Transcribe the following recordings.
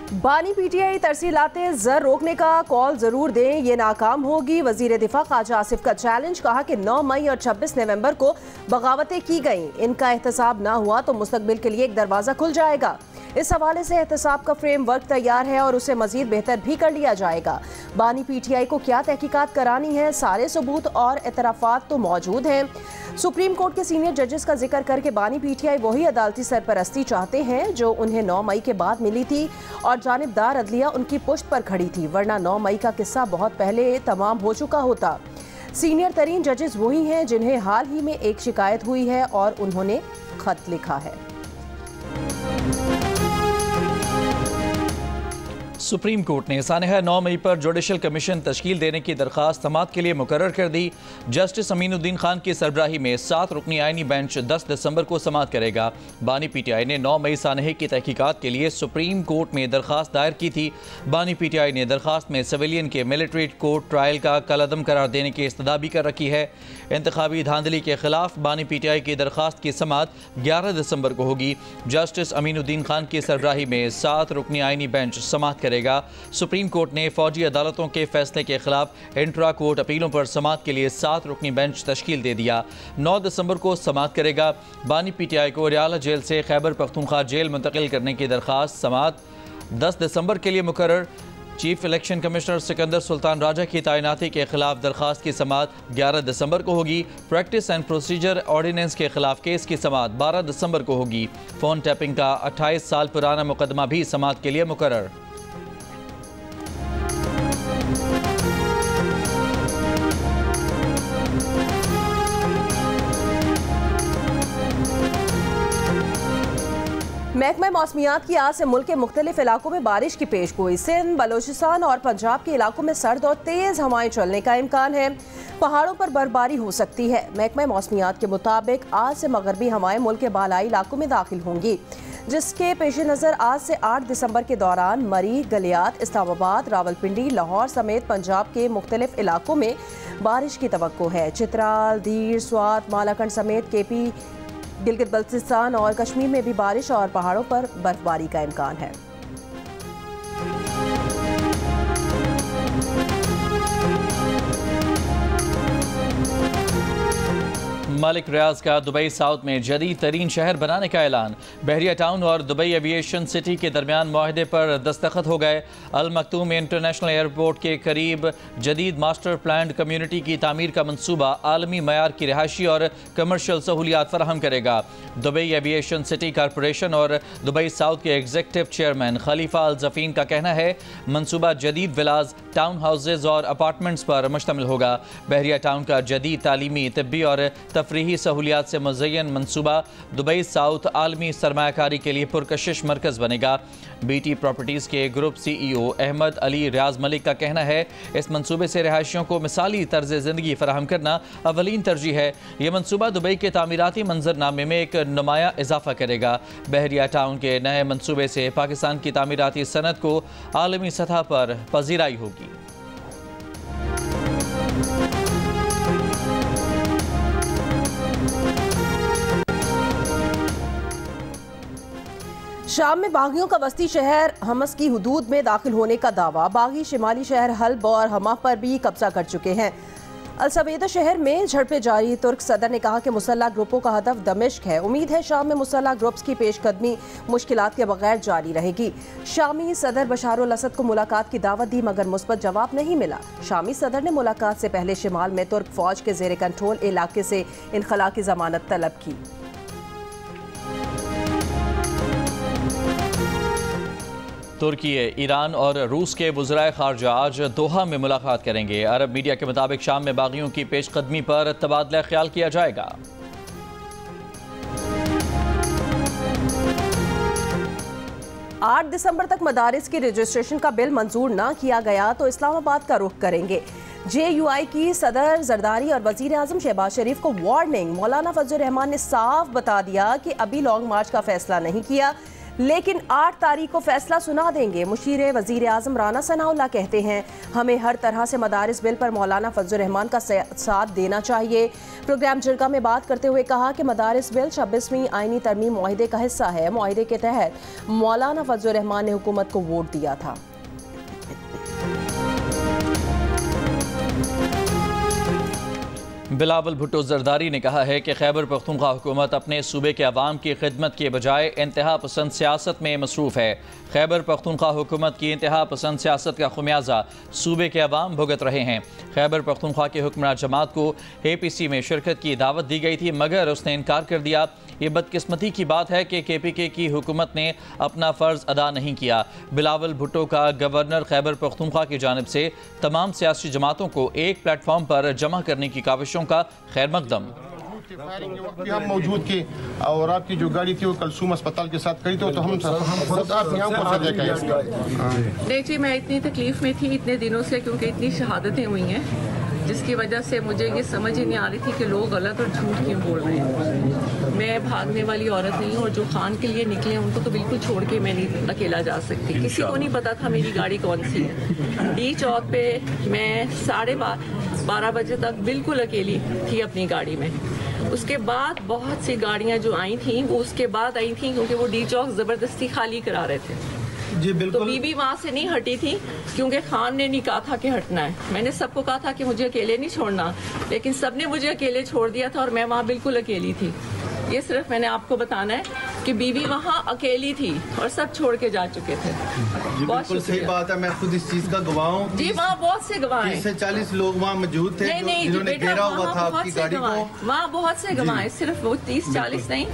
बानी पीटीआई तरसीलाते ज़र रोकने का कॉल जरूर दें, ये नाकाम होगी। वजीर दिफा ख्वाजा आसिफ का चैलेंज, कहा कि 9 मई और 26 नवंबर को बगावतें की गईं, इनका एहतसाब ना हुआ तो मुस्तकबिल के लिए एक दरवाज़ा खुल जाएगा। इस हवाले से एहतसाब का फ्रेमवर्क तैयार है और उसे मजीद बेहतर भी कर लिया जाएगा। बानी पीटीआई को क्या तहकीकात करानी है, सारे सबूत और एतराफ़ात तो मौजूद हैं। सुप्रीम कोर्ट के सीनियर जजेस का जिक्र करके बानी पीटीआई वही अदालती सरपरस्ती चाहते हैं जो उन्हें 9 मई के बाद मिली थी और जानिबदार अदलिया उनकी पुश्त पर खड़ी थी, वरना 9 मई का किस्सा बहुत पहले तमाम हो चुका होता। सीनियर तरीन जजेस वही हैं जिन्हें हाल ही में एक शिकायत हुई है और उन्होंने खत लिखा है। सुप्रीम कोर्ट ने सानहा 9 मई पर जुडिशल कमीशन तश्कील देने की दरख्वास्त समाअत के लिए मुकर्रर कर दी। जस्टिस अमीनुद्दीन खान की सरबराही में 7 रुकनी आईनी बेंच 10 दिसंबर को समाअत करेगा। बानी पीटीआई ने 9 मई सानहे की तहकीकात के लिए सुप्रीम कोर्ट में दरख्वास्त दायर की थी। बानी पीटीआई ने दरख्वास्त में सिविलियन के मिलिट्री कोर्ट ट्रायल का कलअदम करार देने की इस्तदा भी कर रखी है। इंतखाबी धांधली के खिलाफ बानी पीटीआई की दरख्वास्त की समाअत 11 दिसंबर को होगी। जस्टिस अमीनुद्दीन खान की सरबराही में 7 रुकनी आईनी बेंच समाअत करेगा। सुप्रीम कोर्ट ने फौजी अदालतों के फैसले के खिलाफ इंट्रा कोर्ट अपीलों पर समाअत के लिए 7 रुकनी बेंच तश्कील दे दिया। 9 दिसंबर को समाअत करेगा। बानी पीटीआई को रियाला जेल से खैबर पख्तूनख्वा जेल मुंतकिल करने की दरख्वास्त समाअत 10 दिसंबर के लिए मुकर्रर। Chief election commissioner Sikandar Sultan Raja की तैनाती के खिलाफ दरख्वास्त की समाअत 11 दिसंबर को होगी। प्रैक्टिस एंड प्रोसीजर ऑर्डिनेंस के खिलाफ केस की समाअत 12 दिसंबर को होगी। फोन टैपिंग का 28 साल पुराना मुकदमा भी समाअत के लिए मुकर्रर। महकमा मौसमियात की आज से मुल्क के मुख्तलिफ इलाकों में बारिश की पेशगोई। सिंध, बलोचिस्तान और पंजाब के इलाकों में सर्द और तेज़ हवाएं चलने का इम्कान है। पहाड़ों पर बर्फबारी हो सकती है। महकमा मौसमियात के मुताबिक आज से मगरबी हवाएं मुल्क के बालाई इलाकों में दाखिल होंगी, जिसके पेश नज़र आज से 8 दिसंबर के दौरान मरी, गलियात, इस्लामाबाद, रावलपिंडी, लाहौर समेत पंजाब के मुख्तलिफ इलाकों में बारिश की तवक्को है। चित्राल, दीर, स्वात, मालाकंड समेत केपी, गिलगित बल्तिस्तान और कश्मीर में भी बारिश और पहाड़ों पर बर्फबारी का इम्कान है। मलिक रियाज का दुबई साउथ में जदीद तरीन शहर बनाने का ऐलान। बहरिया टाउन और दुबई एविएशन सिटी के दरमियान माहदे पर दस्तखत हो गए। अल मखतूम इंटरनेशनल एयरपोर्ट के करीब जदीद मास्टर प्लान कम्युनिटी की तामीर का मंसूबा आलमी मयार की रिहायशी और कमर्शियल सहूलियात फराहम करेगा। दुबई एविएशन सिटी कॉरपोरेशन और दुबई साउथ के एग्जीक्यूटिव चेयरमैन खलीफा अल जफीन का कहना है मंसूबा जदीद विलाज, टाउन हाउसेज और अपार्टमेंट्स पर मुश्तमिल होगा। बहरिया टाउन का जदीद तालीमी, तिब्बी और तफरीही सहूलियात से मुज़य्यन मंसूबा दुबई साउथ आलमी सरमायाकारी के लिए पुरकशिश मरकज़ बनेगा। बीटी प्रॉपर्टीज़ के ग्रुप CEO अहमद अली रियाज मलिक का कहना है इस मंसूबे से रिहायशियों को मिसाली तर्ज ज़िंदगी फराहम करना अवलीन तरजीह है। यह मंसूबा दुबई के तामीराती मंजरनामे में एक नुमाया इजाफा करेगा। बहरिया टाउन के नए मंसूबे से पाकिस्तान की तामीराती सनत को आलमी सतह पर पजीराई होगी। शाम में बागियों का वस्ती शहर हमस की हुदूद में दाखिल होने का दावा। बागी शिमाली शहर हल्ब और हमा पर भी कब्जा कर चुके हैं। अल सवेदा शहर में झड़पें जारी। तुर्क सदर ने कहा कि मुसल्लह ग्रुपों का हदफ दमिश्क है। उम्मीद है शाम में मुसल्लह ग्रुप्स की पेशकदमी मुश्किलात के बगैर जारी रहेगी। शामी सदर बशार अल असद को मुलाकात की दावत दी मगर मुस्बत जवाब नहीं मिला। शामी सदर ने मुलाकात से पहले शिमाल में तुर्क फौज के जेर कंट्रोल इलाके से इनखला की जमानत तलब की। तुर्की, ईरान और रूस के वज़राए ख़ारजा आज दोहा में मुलाकात करेंगे। अरब मीडिया के मुताबिक शाम में बागियों की पेशकदमी पर तबादला ख्याल किया जाएगा। 8 दिसंबर तक मदारिस की रजिस्ट्रेशन का बिल मंजूर ना किया गया तो इस्लामाबाद का रुख करेंगे। JUI की सदर जरदारी और वजीर आजम शहबाज शरीफ को वार्निंग। मौलाना फजल रहमान ने साफ बता दिया कि अभी लॉन्ग मार्च का फैसला नहीं किया। लेकिन 8 तारीख को फैसला सुना देंगे। मुशीर वजीर आजम राना सनाउल्लाह कहते हैं हमें हर तरह से मदारिस बिल पर मौलाना फजलुर रहमान का साथ देना चाहिए। प्रोग्राम जिरगा में बात करते हुए कहा कि मदारिस बिल 26वीं आईनी तरमीम मुआहिदे का हिस्सा है। मुआहिदे के तहत मौलाना फजलुर रहमान ने हुकूमत को वोट दिया था। बिलावल भुट्टो जरदारी ने कहा है कि खैबर पख्तूनख्वा हुकूमत अपने सूबे के अवाम की खिदमत के बजाय इंतहा पसंद सियासत में मसरूफ़ है। खैबर पख्तूनख्वा हुकूमत की इंतहा पसंद सियासत का खुमियाजा सूबे के अवाम भुगत रहे हैं। खैबर पख्तूनख्वा के हुक्मरान जमात को APC में शिरकत की दावत दी गई थी मगर उसने इनकार कर दिया। ये बदकिस्मती की बात है कि KPK की हुकूमत ने अपना फ़र्ज़ अदा नहीं किया। बिलावल भुट्टो का गवर्नर खैबर पख्तूनख्वा की जानिब से तमाम सियासी जमातों को एक प्लेटफॉर्म पर जमा करने की काविशों का खैर मकदम। फायरिंग के वक्त भी हम मौजूद थे और आपकी जो गाड़ी थी वो कलसूम अस्पताल के साथ खड़ी तो हम खुद आपकी आंखों से देखा है। नहीं जी, मैं इतनी तकलीफ में थी इतने दिनों से क्योंकि इतनी शहादतें हुई हैं जिसकी वजह से मुझे ये समझ ही नहीं आ रही थी कि लोग गलत और झूठ क्यों बोल रहे हैं। मैं भागने वाली औरत नहीं हूँ और जो खान के लिए निकले हैं उनको तो बिल्कुल छोड़ के मैं नहीं अकेला जा सकती। किसी को नहीं पता था मेरी गाड़ी कौन सी है। डी चौक पे मैं 12:30 बजे तक बिल्कुल अकेली थी अपनी गाड़ी में। उसके बाद बहुत सी गाड़ियाँ जो आई थी वो उसके बाद आई थी क्योंकि वो डी चौक ज़बरदस्ती खाली करा रहे थे। जी बिल्कुल। तो बीबी वहाँ से नहीं हटी थी क्योंकि खान ने नहीं कहा था कि हटना है। मैंने सबको कहा था कि मुझे अकेले नहीं छोड़ना, लेकिन सबने मुझे अकेले छोड़ दिया था और मैं वहाँ बिल्कुल अकेली थी। ये सिर्फ मैंने आपको बताना है कि बीबी वहाँ अकेली थी और सब छोड़ के जा चुके थे। जी बिल्कुल सही बात है, मैं खुद इस चीज का गवाह हूँ। जी वहाँ बहुत से गवाह हैं। 30 से 40 लोग वहाँ मौजूद थे जिन्होंने घेरा हुआ था आपकी गाड़ी को। वहाँ बहुत से गवाह हैं, सिर्फ वो 30-40 नहीं।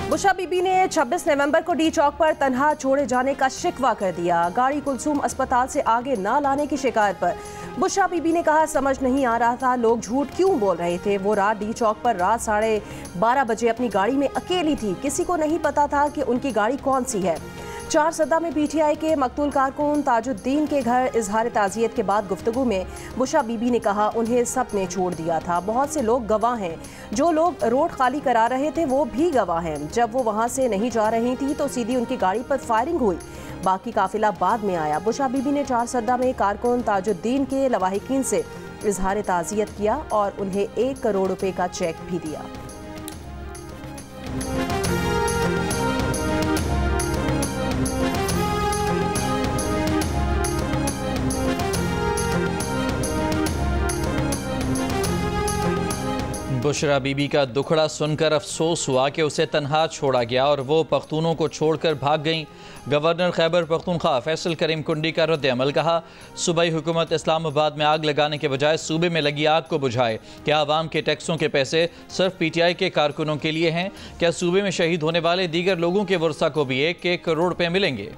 बुशा बीबी ने 26 नवंबर को डी चौक पर तन्हा छोड़े जाने का शिकवा कर दिया। गाड़ी कुलसूम अस्पताल से आगे ना लाने की शिकायत पर बुशा बीबी ने कहा समझ नहीं आ रहा था लोग झूठ क्यों बोल रहे थे। वो रात डी चौक पर रात 12:30 बजे अपनी गाड़ी में अकेली थी। किसी को नहीं पता था कि उनकी गाड़ी कौन सी है। 4 सदा में PTI के मकतूल कारकुन ताजुद्दीन के घर इजहार ताज़ियत के बाद गुफ्तगू में बुशा बीबी ने कहा उन्हें सब ने छोड़ दिया था। बहुत से लोग गवाह हैं, जो लोग रोड खाली करा रहे थे वो भी गवाह हैं। जब वो वहाँ से नहीं जा रही थी तो सीधी उनकी गाड़ी पर फायरिंग हुई। बाकी काफिला बाद में आया। बुशा बीबी ने 4 सदा में कारकुन ताजुद्दीन के लवाहिकीन से इजहार ताज़ियत किया और उन्हें 1 करोड़ रुपए का चेक भी दिया। बुशरा बीबी का दुखड़ा सुनकर अफसोस हुआ कि उसे तन्हा छोड़ा गया और वो पख्तूनों को छोड़कर भाग गईं। गवर्नर खैबर पख्तूनख्वा फैसल करीम कुंडी का रद्द अमल कहा सूबाई हुकूमत इस्लामाबाद में आग लगाने के बजाय सूबे में लगी आग को बुझाए। क्या आवाम के टैक्सों के पैसे सिर्फ PTI के कारकुनों के लिए हैं? क्या सूबे में शहीद होने वाले दीगर लोगों के वर्सा को भी 1-1 करोड़ रुपए मिलेंगे?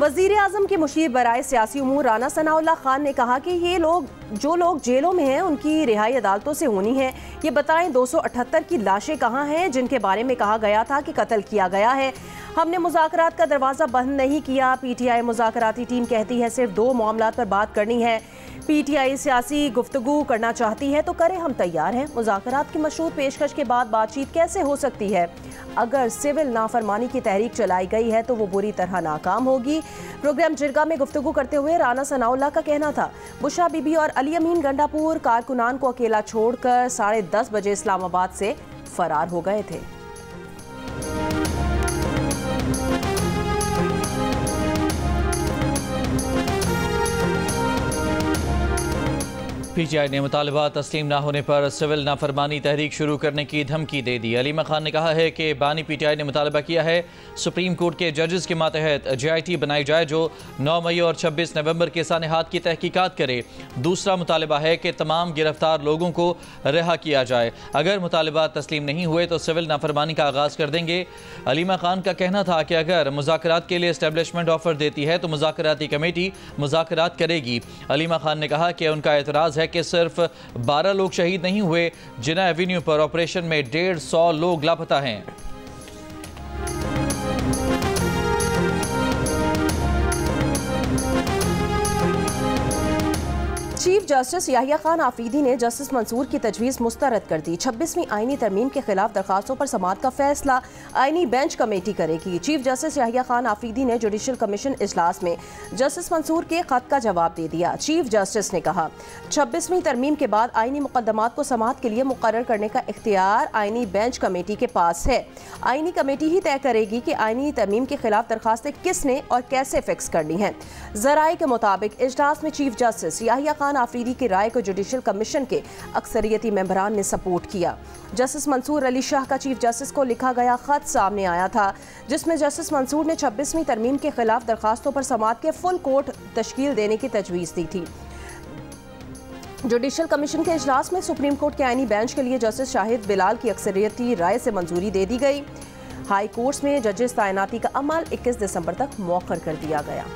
वजीर आजम के मुशीर बराए सियासी उमूर राना सनाउल्लाह खान ने कहा कि ये लोग जो लोग जेलों में हैं उनकी रिहाई अदालतों से होनी है। ये बताएं 278 की लाशें कहाँ हैं जिनके बारे में कहा गया था कि कत्ल किया गया है। हमने मुज़ाकरात का दरवाज़ा बंद नहीं किया। PTI मुज़ाकराती टीम कहती है सिर्फ 2 मामलात पर बात करनी है। PTI सियासी गुफ्तगू करना चाहती है तो करें, हम तैयार हैं। मुज़ाकरात की मशरूत पेशकश के बाद बातचीत कैसे हो सकती है? अगर सिविल नाफरमानी की तहरीक चलाई गई है तो वो बुरी तरह नाकाम होगी। प्रोग्राम जिरगा में गुफ्तगू करते हुए राना सनाउल्लाह का कहना था बुशा बीबी और अली अमीन गंडापुर कारकुनान को अकेला छोड़कर 10:30 बजे इस्लामाबाद से फरार हो गए थे। PTI ने मुतालबा तस्लीम न होने पर सिविल नाफरमानी तहरीक शुरू करने की धमकी दे दी। अलीमा खान ने कहा है कि बानी PTI ने मुतालबा किया है सुप्रीम कोर्ट के जजेस के मातहत JIT बनाई जाए जो 9 मई और 26 नवंबर के सानेहात की तहकीकात करे। दूसरा मुतालबा है कि तमाम गिरफ्तार लोगों को रिहा किया जाए। अगर मुतालबा तस्लीम नहीं हुए तो सिविल नाफरमानी का आगाज़ कर देंगे। अलीमा खान का कहना था कि अगर मुज़ाकरात के लिए एस्टेब्लिशमेंट ऑफर देती है तो मुज़ाकराती कमेटी मुज़ाकरात करेगी। अलीमा खान ने कहा कि उनका एतराज़ है कि सिर्फ 12 लोग शहीद नहीं हुए। जिना एवेन्यू पर ऑपरेशन में 150 लोग लापता हैं। चीफ जस्टिस याहिया खान आफरीदी ने जस्टिस मंसूर की तजवीज़ मुस्तरद कर दी। 26वीं आईनी तरमीम के खिलाफ दरखास्तों पर समाअत का फैसला आईनी बेंच कमेटी करेगी। चीफ जस्टिस याहिया खान आफरीदी ने जुडिशल कमीशन इजलास में जस्टिस मंसूर के खत का जवाब दे दिया। चीफ जस्टिस ने कहा 26वीं तरमीम के बाद आईनी मुकदमात को समाअत के लिए मुकर्रर करने का इख्तियार आईनी बेंच कमेटी के पास है। आईनी कमेटी ही तय करेगी कि आईनी तरमीम के खिलाफ दरखास्तें किसने और कैसे फिक्स करनी हैं। ज़राए के मुताबिक इजलास में चीफ जस्टिस याहिया खान आफरीदी की राय को जुडिशल कमीशन के अक्सरियती मेंबरान ने सपोर्ट किया। जस्टिस मंसूर अली शाह का चीफ जस्टिस को लिखा गया खत सामने आया था, जिसमें जस्टिस मंसूर ने 26वीं तरमीम के खिलाफ दरखास्तों पर समाअत के फुल कोर्ट तश्कील देने की तजवीज़ दी थी। जुडिशल कमीशन के इजलास में सुप्रीम कोर्ट के आईनी बेंच के लिए जस्टिस शाहिद बिलाल की अक्सरियती राय से मंजूरी दे दी गई। हाई कोर्ट्स में जजेस तैनाती का अमल 21 दिसंबर तक मौखर कर दिया गया।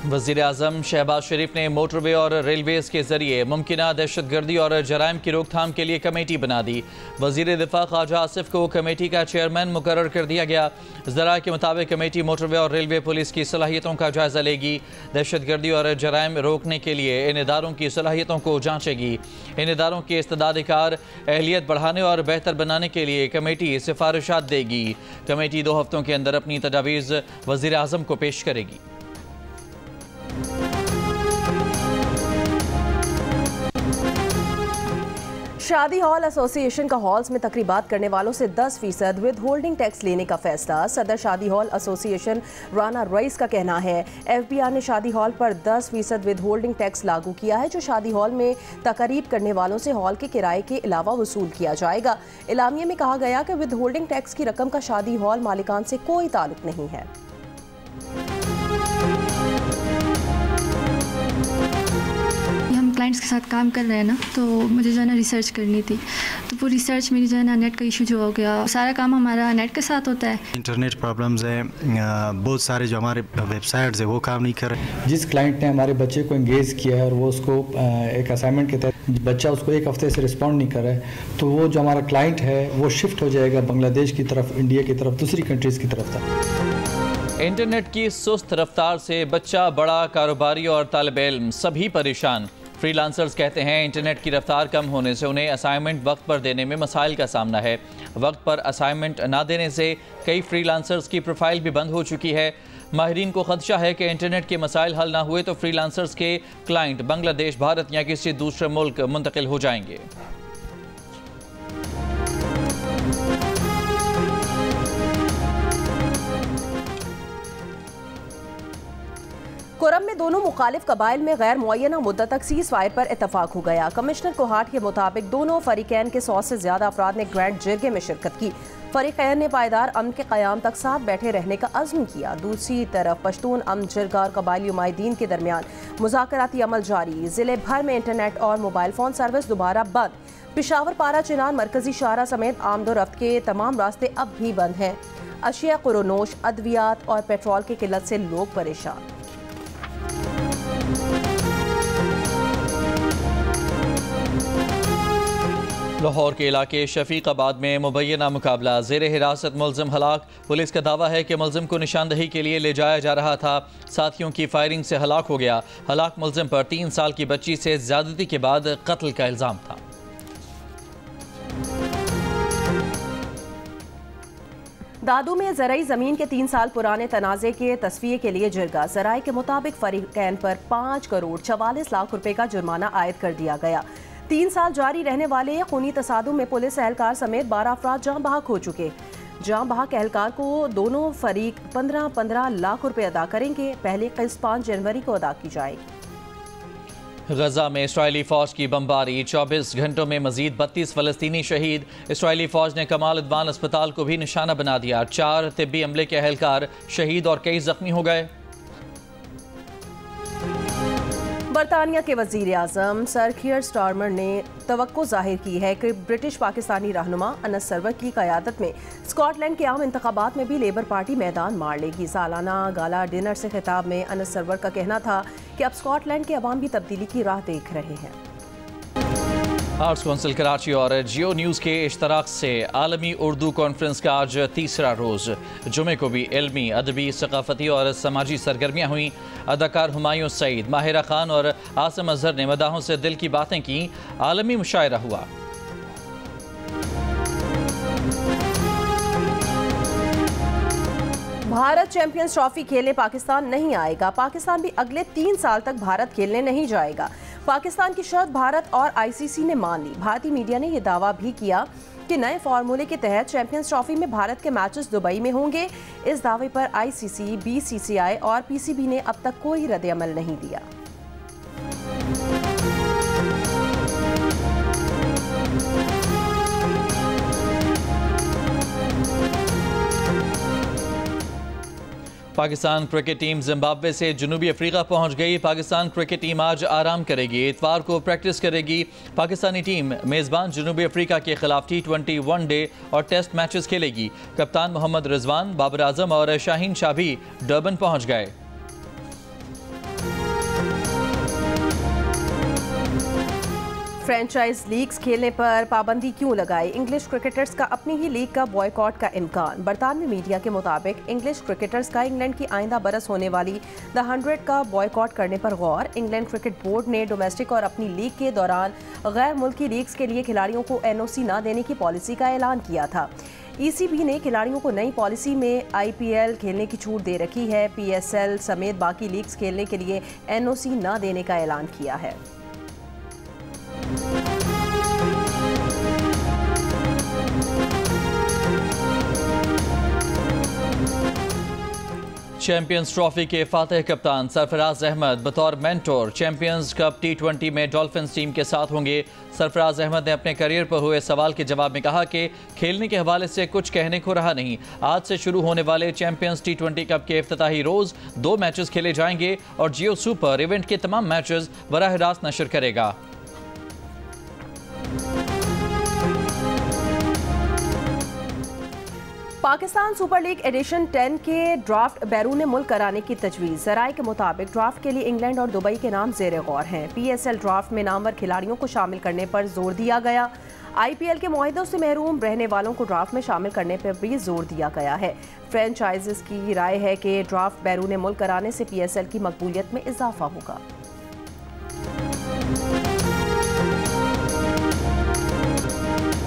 वज़ीर-ए-आज़म शहबाज शरीफ ने मोटरवे और रेलवेज़ के जरिए मुमकिना दहशतगर्दी और जराइम की रोकथाम के लिए कमेटी बना दी। वज़ीर दिफा ख्वाजा आसिफ को कमेटी का चेयरमैन मुकर्रर कर दिया गया। ज़राए के मुताबिक कमेटी मोटरवे और रेलवे पुलिस की सलाहियतों का जायज़ा लेगी। दहशतगर्दी और जराइम रोकने के लिए इन इदारों की सलाहियतों को जाँचेगी। इन इदारों के इस्तेदादिकार अहलियत बढ़ाने और बेहतर बनाने के लिए कमेटी सिफारिशात देगी। कमेटी 2 हफ्तों के अंदर अपनी तजावीज़ वज़ीर-ए-आज़म को पेश करेगी। शादी हॉल एसोसिएशन का हॉल्स में तकरीबात करने वालों से 10% विद होल्डिंग टैक्स लेने का फैसला। सदर शादी हॉल एसोसिएशन राना रईस का कहना है एफबीआर ने शादी हॉल पर 10% विद होल्डिंग टैक्स लागू किया है, जो शादी हॉल में तकरीब करने वालों से हॉल के किराए के अलावा वसूल किया जाएगा। इलामिया में कहा गया कि विद होल्डिंग टैक्स की रकम का शादी हॉल मालिकान से कोई ताल्लुक नहीं है। क्लाइंट्स के साथ काम कर रहे हैं ना, तो मुझे जो है ना रिसर्च करनी थी, तो वो रिसर्च मेरी जो है ना नेट का इशू जो हो गया, सारा काम हमारा नेट के साथ होता है। इंटरनेट प्रॉब्लम्स है, बहुत सारे जो हमारे वेबसाइट्स है वो काम नहीं कर रहे। जिस क्लाइंट ने हमारे बच्चे को एंगेज किया है और वो उसको एक असाइनमेंट के तहत बच्चा उसको 1 हफ्ते से रिस्पॉन्ड नहीं कर रहा है, तो वो जो हमारा क्लाइंट है वो शिफ्ट हो जाएगा बांग्लादेश की तरफ, इंडिया की तरफ, दूसरी कंट्रीज़ की तरफ था। इंटरनेट की सुस्त रफ्तार से बच्चा, बड़ा, कारोबारी और तालिब इल्म सभी परेशान। फ्रीलांसर्स कहते हैं इंटरनेट की रफ्तार कम होने से उन्हें असाइनमेंट वक्त पर देने में मसाइल का सामना है। वक्त पर असाइनमेंट ना देने से कई फ्रीलांसर्स की प्रोफाइल भी बंद हो चुकी है। माहिरीन को खदशा है कि इंटरनेट के मसाइल हल ना हुए तो फ्रीलांसर्स के क्लाइंट बांग्लादेश, भारत या किसी दूसरे मुल्क मुंतकिल हो जाएंगे। कोरम में दोनों मुखालिफ कबाइल में गैर मुअय्यना मुद्दत तक सीज़ फायर पर इतफाक हो गया। कमिश्नर कोहाट के मुताबिक दोनों फरीकैन के 100 से ज़्यादा अफराद ने ग्रैंड जिरगे में शिरकत की। फरीकैन ने पायदार अमन के क़याम तक साथ बैठे रहने का अज़्म किया। दूसरी तरफ पश्तून अमन जिरगा और कबायली उमायदीन के दरमियान मुज़ाकराती अमल जारी। ज़िले भर में इंटरनेट और मोबाइल फ़ोन सर्विस दोबारा बंद। पेशावर, पारा, चिनान, मरकजी शाहरा समेत आमदोरफ्त के तमाम रास्ते अब भी बंद हैं। अशिया कुरोनोश, अद्वियात और पेट्रोल की किल्लत से लोग परेशान। लाहौर के इलाके शफीकाबाद में मुबैना मुकाबला, ज़ेर हिरासत मुलजिम हलाक। पुलिस का दावा है कि मुलजिम को निशानदही के लिए ले जाया जा रहा था, साथियों की फायरिंग से हलाक हो गया। हलाक मुलजिम पर 3 साल की बच्ची से ज्यादती के बाद कत्ल का इल्ज़ाम था। दादू में ज़राई ज़मीन के 3 साल पुराने तनाज़े के तस्फिये के लिए जिरगा। ज़राए के मुताबिक फरीकैन पर 5 करोड़ 44 लाख रुपए का जुर्माना आयद कर दिया गया। 3 साल जारी रहने वाले खूनी तसादुम में पुलिस एहलकार समेत 12 अफराद जाँ बहक हो चुके। जाँ बहक एहलकार को दोनों फरीक 15-15 लाख रुपए अदा करेंगे। पहली किस्त 5 जनवरी को अदा की जाएगी। गजा में इस्राइली फौज की बमबारी, 24 घंटों में मजीद 32 फलस्तीनी शहीद। इस्राइली फौज ने कमाल अदवान अस्पताल को भी निशाना बना दिया। 4 तिब्बी अमले के एहलकार शहीद और कई जख्मी हो गए। बरतानिया के वज़ीर आज़म सर कियर स्टारमर ने तवक्को जाहिर की है कि ब्रिटिश पाकिस्तानी रहनुमा अनस सरवर की क़यादत में स्कॉटलैंड के आम इंतखाबात में भी लेबर पार्टी मैदान मार लेगी। सालाना गाला डिनर से खिताब में अनस सरवर का कहना था कि अब स्कॉटलैंड के अवाम भी तब्दीली की राह देख रहे हैं। आर्ट्स काउंसिल कराची और जियो न्यूज़ के इश्तराक से आलमी उर्दू कॉन्फ्रेंस का आज तीसरा रोज़। जुमे को भी इल्मी, अदबी, सकाफती और समाजी सरगर्मियाँ हुई। अदाकार हुमायूं सईद, माहिरा खान और आसिम अजहर ने मदाहों से दिल की बातें की। आलमी मुशायरा हुआ। भारत चैंपियंस ट्रॉफी खेलने पाकिस्तान नहीं आएगा। पाकिस्तान भी अगले 3 साल तक भारत खेलने नहीं जाएगा। पाकिस्तान की शर्त भारत और आईसीसी ने मान ली। भारतीय मीडिया ने यह दावा भी किया कि नए फार्मूले के तहत चैंपियंस ट्रॉफी में भारत के मैचेस दुबई में होंगे। इस दावे पर आईसीसी, बीसीसीआई और पीसीबी ने अब तक कोई रद्द-ए-अमल नहीं दिया। पाकिस्तान क्रिकेट टीम जिम्बाब्वे से जनूबी अफ्रीका पहुंच गई। पाकिस्तान क्रिकेट टीम आज आराम करेगी, इतवार को प्रैक्टिस करेगी। पाकिस्तानी टीम मेज़बान जनूबी अफ्रीका के खिलाफ T20 वनडे और टेस्ट मैचेस खेलेगी। कप्तान मोहम्मद रिजवान, बाबर आजम और शाहीन शाह भी डर्बन पहुंच गए। फ्रेंचाइज लीग्स खेलने पर पाबंदी क्यों लगाई? इंग्लिश क्रिकेटर्स का अपनी ही लीग का बॉयकॉट का इम्कान। बरतानवी मीडिया के मुताबिक इंग्लिश क्रिकेटर्स का इंग्लैंड की आइंदा बरस होने वाली द 100 का बॉयकॉट करने पर गौर। इंग्लैंड क्रिकेट बोर्ड ने डोमेस्टिक और अपनी लीग के दौरान गैर मुल्की लीग्स के लिए खिलाड़ियों को NOC न देने की पॉलिसी का ऐलान किया था। ECB ने खिलाड़ियों को नई पॉलिसी में IPL खेलने की छूट दे रखी है। PSL समेत बाकी लीग्स खेलने के लिए NOC न देने का ऐलान किया है। चैंपियंस ट्रॉफी के फातेह कप्तान सरफराज अहमद बतौर मेंटोर चैंपियंस कप T20 में डॉल्फिन्स टीम के साथ होंगे। सरफराज अहमद ने अपने करियर पर हुए सवाल के जवाब में कहा कि खेलने के हवाले से कुछ कहने को रहा नहीं। आज से शुरू होने वाले चैंपियंस T20 कप के इफ्तिताही रोज 2 मैचेस खेले जाएंगे और जियो सुपर इवेंट के तमाम मैचेस बराह रास्त नशर करेगा। पाकिस्तान सुपर लीग एडिशन 10 के ड्राफ्ट बैरून मुल्क कराने की तजवीज़। ज़राए के मुताबिक ड्राफ्ट के लिए इंग्लैंड और दुबई के नाम ज़ेर गौर हैं। PSL ड्राफ्ट में नामवर खिलाड़ियों को शामिल करने पर जोर दिया गया। IPL के मुआहदों से महरूम रहने वालों को ड्राफ्ट में शामिल करने पर भी जोर दिया गया है। फ्रेंचाइजीज की राय है कि ड्राफ्ट बैरून मुल्क कराने से PSL की मकबूलियत में इजाफा होगा।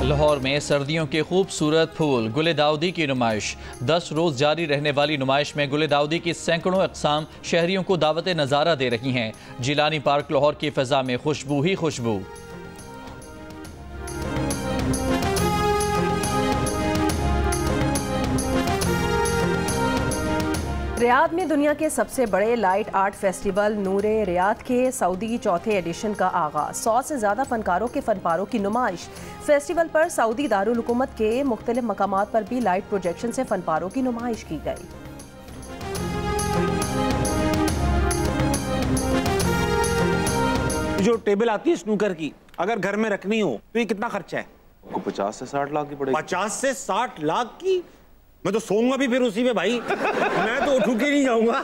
लाहौर में सर्दियों के खूबसूरत फूल गुले दाऊदी की नुमाइश। 10 रोज जारी रहने वाली नुमाइश में गुले दाऊदी की सैकड़ों अक़साम शहरियों को दावत नज़ारा दे रही हैं। जिलानी पार्क लाहौर की फ़ज़ा में खुशबू ही खुशबू। रियाद में दुनिया के सबसे बड़े लाइट आर्ट फेस्टिवल नूरे रियाद के सऊदी चौथे एडिशन का आगाज। 100 से ज़्यादा फनकारों के फनपारों की नुमाइश। फेस्टिवल पर सऊदी दारुल हुकूमत के मुख्तलिफ मकामात पर भी लाइट प्रोजेक्शन से फनपारों की नुमाइश की गई। जो टेबल आती है स्नूकर की, अगर घर में रखनी हो तो ये कितना खर्चा है? 50 से 60 लाख की पड़ेगी। 50 से 60 लाख की? मैं तो सोऊंगा भी फिर उसी में भाई। मैं तो उठू के नहीं जाऊंगा।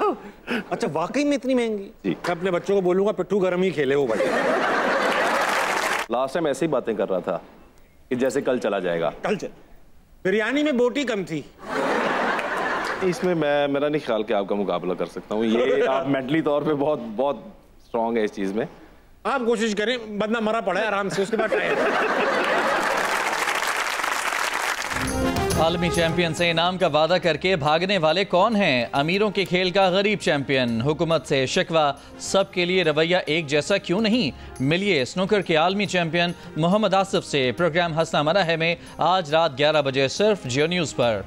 अच्छा वाकई में इतनी महंगी? मैं अपने बच्चों को बोलूंगा पिट्ठू गरम ही खेले वो भाई। लास्ट टाइम ऐसे ही बातें कर रहा था कि जैसे कल चला जाएगा। कल चल। बिरयानी में बोटी कम थी। इसमें मेरा नहीं ख्याल कि आपका मुकाबला कर सकता हूँ। ये आप मेंटली तौर पे बहुत स्ट्रांग है इस चीज में। आप कोशिश करें, बंदा मरा पड़ा है आराम से, उसके बाद आलमी चैंपियन से इनाम का वादा करके भागने वाले कौन हैं? अमीरों के खेल का गरीब चैंपियन। हुकूमत से शिकवा, सब के लिए रवैया एक जैसा क्यों नहीं? मिलिए स्नूकर के आलमी चैंपियन मोहम्मद आसिफ से। प्रोग्राम हंसना मना है में आज रात 11 बजे सिर्फ जियो न्यूज़ पर।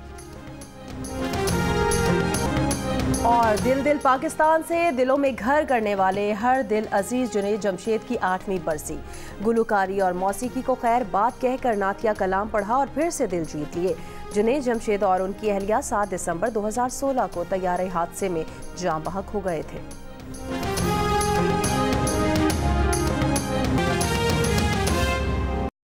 और दिल पाकिस्तान से दिलों में घर करने वाले हर दिल अजीज जुनैद जमशेद की 8वीं बरसी। गुलकारी और मौसीकी को खैर बात कहकर नातिया कलाम पढ़ा और फिर से दिल जीत लिए। जुनैद जमशेद और उनकी अहलिया 7 दिसंबर 2016 को तैयारे हादसे में जाँ बहक हो गए थे।